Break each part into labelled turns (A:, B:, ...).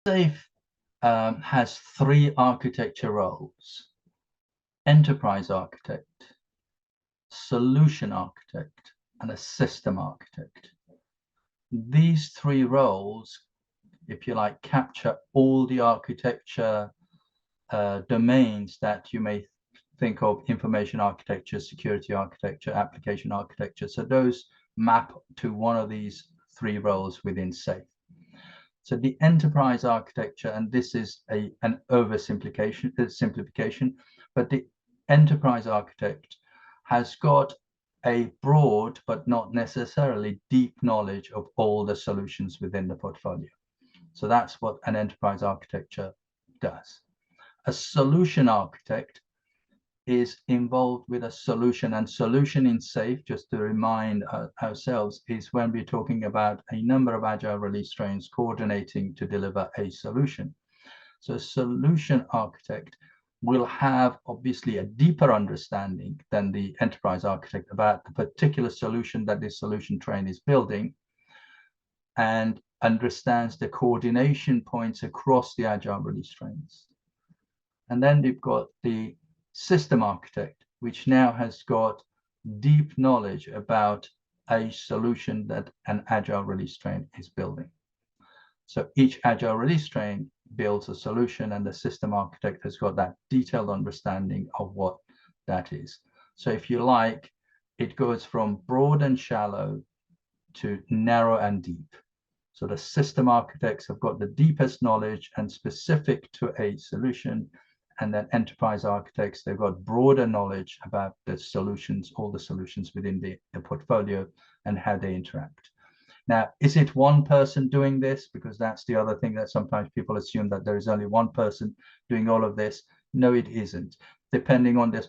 A: SAFe has three architecture roles: enterprise architect, solution architect, and a system architect. These three roles, if you like, capture all the architecture domains that you may think of: information architecture, security architecture, application architecture. So those map to one of these three roles within SAFe. So the enterprise architecture, and this is an simplification, but the enterprise architect has got a broad but not necessarily deep knowledge of all the solutions within the portfolio. So that's what an enterprise architecture does. A solution architect is involved with a solution, and solution in SAFe, just to remind ourselves, is when we're talking about a number of agile release trains coordinating to deliver a solution. So a solution architect will have obviously a deeper understanding than the enterprise architect about the particular solution that this solution train is building, and understands the coordination points across the agile release trains. And then we've got the system architect, which now has got deep knowledge about a solution that an agile release train is building. So each agile release train builds a solution, and the system architect has got that detailed understanding of what that is. So if you like, it goes from broad and shallow to narrow and deep. So the system architects have got the deepest knowledge and specific to a solution, and then enterprise architects, they've got broader knowledge about the solutions, all the solutions within the portfolio and how they interact. Now, is it one person doing this? Because that's the other thing that sometimes people assume, that there is only one person doing all of this. No, it isn't. Depending on this,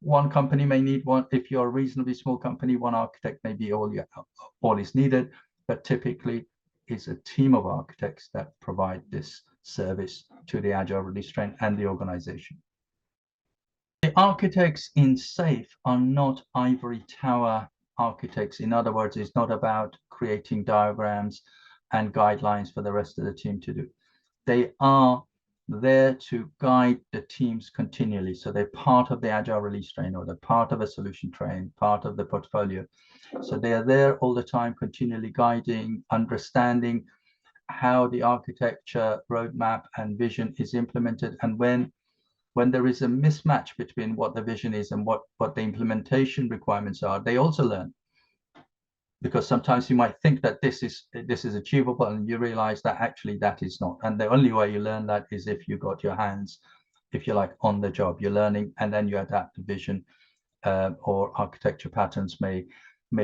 A: one company may need one. If you're a reasonably small company, one architect may be all is needed, but typically it's a team of architects that provide this service to the agile release train and the organization. The architects in SAFe are not ivory tower architects. In other words, it's not about creating diagrams and guidelines for the rest of the team to do. They are there to guide the teams continually. So they're part of the agile release train, or they're part of a solution train, part of the portfolio. So they are there all the time, continually guiding, understanding how the architecture roadmap and vision is implemented. And when there is a mismatch between what the vision is and what the implementation requirements are, they also learn. Because sometimes you might think that this is achievable, and you realize that actually that is not. And the only way you learn that is if you got your hands, if you like, on the job. You're learning, and then you adapt the vision, or architecture patterns may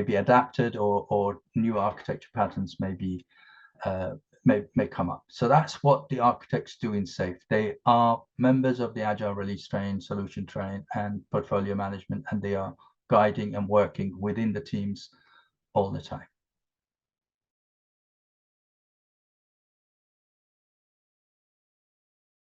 A: be adapted, or new architecture patterns may come up. So that's what the architects do in SAFe. They are members of the agile release train, solution train, and portfolio management, and they are guiding and working within the teams all the time.